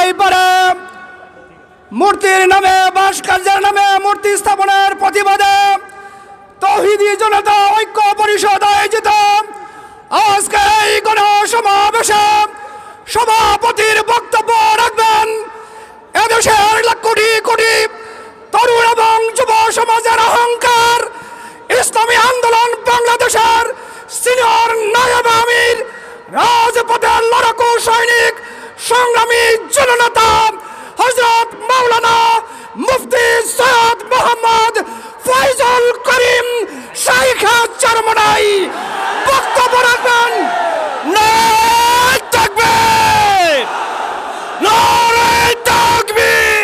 হতেই পারে। মূর্তির নামে, ভাস্কর্যের নামে মূর্তি স্থাপনের প্রতিবাদে তৌহিদি জনতা ঐক্য পরিষদ আয়োজিত আজকে এই গণসমাবেশে সভাপতির বক্তব্য রাখবেন এদেশের কোটি কোটি তরুণ এবং যুব সমাজের অহংকার, ইসলামী আন্দোলন বাংলাদেশের সিনিয়র নায়েব আমির, রাজপথের লড়াকু সৈনিক, সংগ্রামী জননেতা হযরত মাওলানা মুফতি সৈয়দ মোহাম্মদ ফয়জুল করিম শাইখা চরমনাই বক্তব্য রাখবেন। নারায়ে তাকবীর, নারায়ে তাকবীর।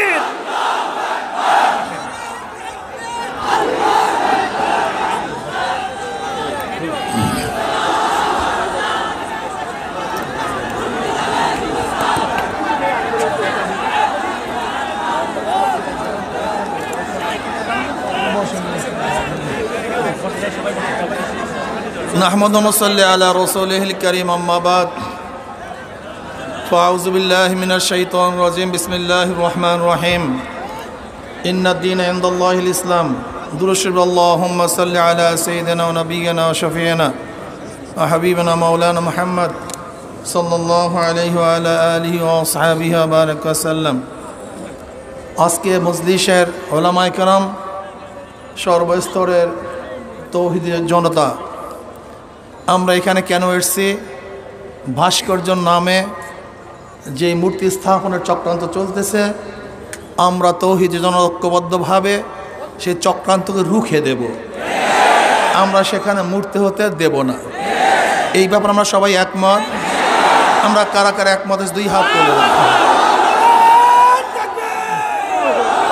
نحمد ونصلي على رسوله الكريم أما بعد فأعوذ بالله من الشيطان الرجيم بسم الله الرحمن الرحيم إن الدين عند الله الإسلام درشد اللهم صل على سيدنا ونبينا وشفيعنا وحبيبنا مولانا محمد صلى الله عليه وعلى آله وأصحابه وبارك وسلم আজকে মজলিসের ওলামায়ে কেরাম, সর্বস্তরের তৌহিদি জনতা, আমরা এখানে কেন এসেছি? ভাস্কর্যর নামে যে মূর্তি স্থাপনের চক্রান্ত চলতেছে, আমরা তৌহিদি ঐক্যবদ্ধভাবে সেই চক্রান্তকে রুখে দেব। আমরা সেখানে মূর্তি হতে দেব না। এই ব্যাপারে আমরা সবাই একমত। আমরা কারা কারা একমত, দুই হাত তুলে রাখি।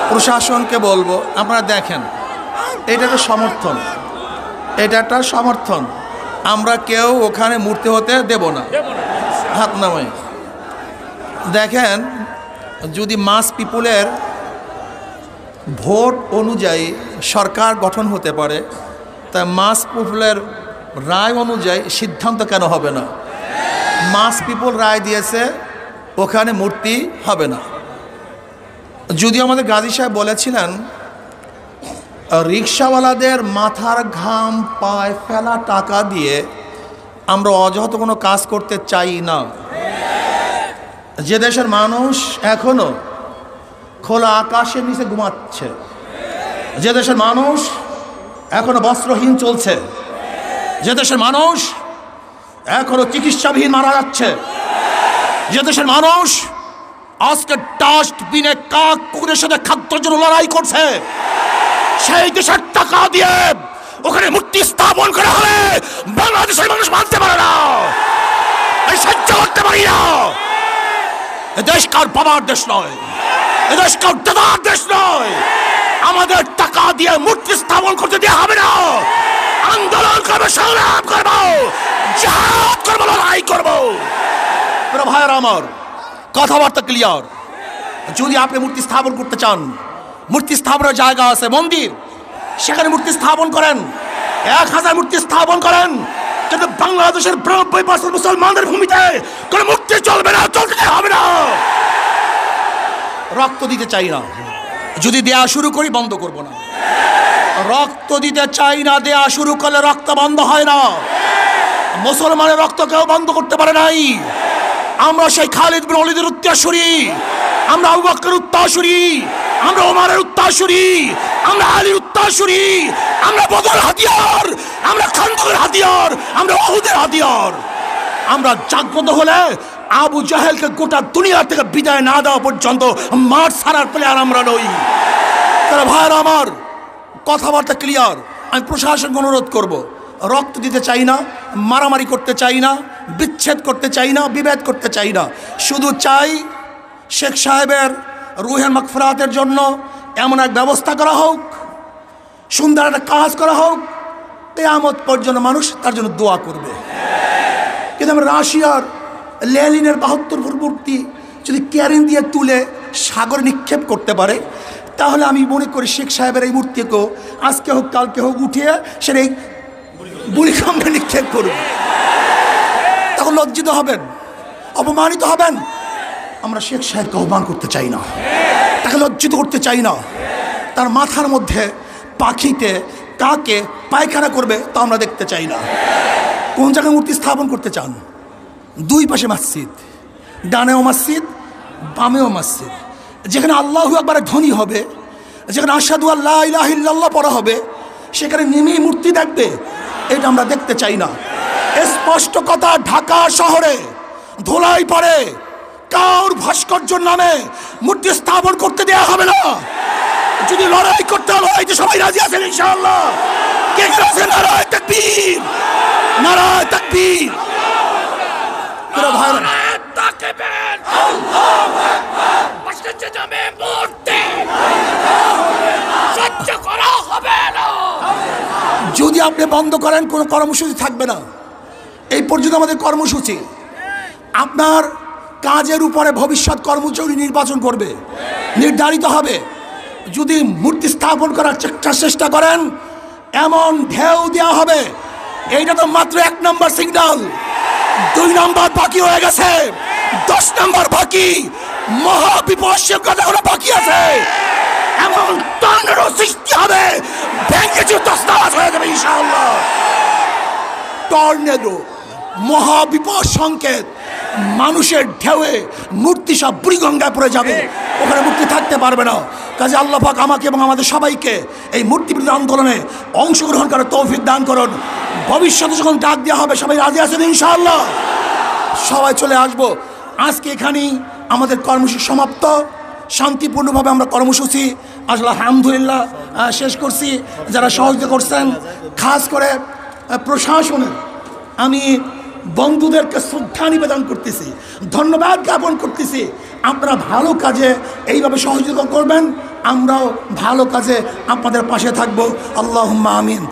প্রশাসনকে বলবো, আপনারা দেখেন, এটা একটা সমর্থন, এটা একটা সমর্থন। আমরা কেউ ওখানে মূর্তি হতে দেব না। হাত নামাই দেখেন, যদি মাস পিপুলের ভোট অনুযায়ী সরকার গঠন হতে পারে, তাই মাস পিপুলের রায় অনুযায়ী সিদ্ধান্ত কেন হবে না? মাস পিপুল রায় দিয়েছে ওখানে মূর্তি হবে না। যদিও আমাদের গাজী সাহেব বলেছিলেন, রিক্সাওয়ালাদের মাথার ঘাম পায়ে ফেলা টাকা দিয়ে আমরা অযথা কোনো কাজ করতে চাই না। যে দেশের মানুষ এখনো খোলা আকাশের নিচে ঘুমাচ্ছে, যে দেশের মানুষ এখনো বস্ত্রহীন চলছে, যে দেশের মানুষ এখনো চিকিৎসাবিহীন মারা যাচ্ছে, যে দেশের মানুষ আজকে ডাস্টবিনে কাক কুকুরের সাথে খাদ্যের জন্য লড়াই করছে, সেই দেশের টাকা দিয়ে ওখানে মূর্তি স্থাপন করা হলে বাংলাদেশের মানুষ মানতে পারে না, সহ্য করতে পারি না। এদেশ কার বাবার দেশ নয়, এদেশ কার দাদার দেশ নয়। আমাদের টাকা দিয়ে মূর্তি স্থাপন করতে দেওয়া হবে না। আন্দোলন করবো, সংগ্রাম করবো, জিহাদ করবো, লড়াই করবো। ভাইয়েরা আমার, কথাবার্তা ক্লিয়ার। যদি আপনি মূর্তি স্থাপন করতে চান, মূর্তি স্থাপনের জায়গা আছে, মন্দির, সেখানে মূর্তি স্থাপন করেন, 1000 মূর্তি স্থাপন করেন। কিন্তু বাংলাদেশের 90% মুসলমানদের ভূমিতে কোনো মূর্তি চলবে না, চলতে হবে না। রক্ত দিতে চাই না, যদি দেয়া শুরু করি বন্ধ করব না। রক্ত দিতে চাই না, দেয়া শুরু করলে রক্ত বন্ধ হয় না। মুসলমানের রক্ত কেউ বন্ধ করতে পারে নাই। আমরা সেই খালিদ বিন ওয়ালিদের উত্তরসূরি, আমরা আবু বকরের উত্তরসূরি, আমরা ওমরের উত্তরসূরি, আমরা আলীর উত্তরসূরি, আমরা বদর হাতিয়ার, আমরা খান্দকের হাতিয়ার, আমরা উহুদের হাতিয়ার। আমরা জাগ্রত হলে আবু জাহেলকে গোটা দুনিয়া থেকে বিদায় না দেওয়া পর্যন্ত মাঠ ছাড়ার প্লেয়ার আমরা নই। তাহলে ভাইয়েরা আমার, কথাবার্তা ক্লিয়ার। আমি প্রশাসনকে অনুরোধ করব, রক্ত দিতে চাই না, মারামারি করতে চাই না, বিচ্ছেদ করতে চাই না, বিভেদ করতে চাই না। শুধু চাই শেখ সাহেবের রুহের মাগফিরাতের জন্য এমন এক ব্যবস্থা করা হোক, সুন্দর একটা কাজ করা হোক, কিয়ামত পর্যন্ত মানুষ তার জন্য দোয়া করবে। কিন্তু আমরা রাশিয়ার লেনিনের 72 ফুট মূর্তি যদি ক্যারিন দিয়ে তুলে সাগরে নিক্ষেপ করতে পারে, তাহলে আমি মনে করি শেখ সাহেবের এই মূর্তিকেও আজকে হোক কালকে হোক উঠিয়ে সেটা এই বুড়িখাম্বে নিক্ষেপ করবে। তখন লজ্জিত হবেন, অপমানিত হবেন। আমরা শেখ সাহেবকে আহ্বান করতে চাই না, তাকে লজ্জিত করতে চাই না। তার মাথার মধ্যে পাখিতে কাকে পায়খানা করবে তা আমরা দেখতে চাই না। কোন জায়গায় মূর্তি স্থাপন করতে চান? দুই পাশে মসজিদ, ডানেও মসজিদ বামেও মসজিদ। যেখানে আল্লাহু আকবার ধ্বনি হবে, যেখানে আশহাদু আল্লা ইলাহা ইল্লাল্লাহ পড়া হবে, সেখানে নেমেই মূর্তি দেখবে, এটা আমরা দেখতে চাই না। স্পষ্ট কথা, ঢাকা শহরে ধুলাই পড়ে কাউর ভাস্কর্যের নামে মূর্তি স্থাপন করতে দেওয়া হবে না। যদি লড়াই করতে হয়, লড়াইতে সবাই রাজি আছেন ইনশাআল্লাহ? কে কে আছেন? নারায়ে তাকবীর, নারায়ে তাকবীর। তোরা ভাইরা যদি আপনি বন্ধ করেন, কোনো কর্মসূচি থাকবে না। এই পর্যন্ত আমাদের কর্মসূচি। আপনার কাজের উপরে ভবিষ্যৎ কর্মসূচি নির্বাচন করবে, নির্ধারিত হবে। যদি মূর্তি স্থাপন করার চেষ্টা করেন, এমন ঢেউ দেওয়া হবে। এইটা তো মাত্র 1 নম্বর সিগন্যাল, 2 নম্বর বাকি হয়ে গেছে, 10 নম্বর বাকি। মহাবিপর্যয় কথা বাকি আছে। এমন টর্নেডো সৃষ্টি হবে, ব্যাংকে তছনছ হয়ে যাবে ইনশাআল্লাহ। টর্নেডো, মহাবিপদ সংকেত, মানুষের ঢেউয়ে মূর্তি সব বুড়িগঙ্গায় পড়ে যাবে, ওখানে মূর্তি থাকতে পারবে না। কাজে আল্লাহ পাক আমাকে এবং আমাদের সবাইকে এই মূর্তি বিরোধী আন্দোলনে অংশগ্রহণ করার তৌফিক দান করুন। ভবিষ্যতে যখন ডাক দেওয়া হবে, সবাই রাজি আছেন ইনশাআল্লাহ? সবাই চলে আসবো। আজকে এখানেই আমাদের কর্মসূচি সমাপ্ত। শান্তিপূর্ণভাবে আমরা কর্মসূচি আসলে আলহামদুলিল্লাহ শেষ করছি। যারা সহযোগিতা করছেন, খাস করে প্রশাসনের আমি বন্ধুদেরকে শ্রদ্ধা নিবেদন করতেছি, ধন্যবাদ জ্ঞাপন করতেছি। আপনারা ভালো কাজে এইভাবে সহযোগিতা করবেন, আমরাও ভালো কাজে আপনাদের পাশে থাকবো। আল্লাহুম্মা আমিন।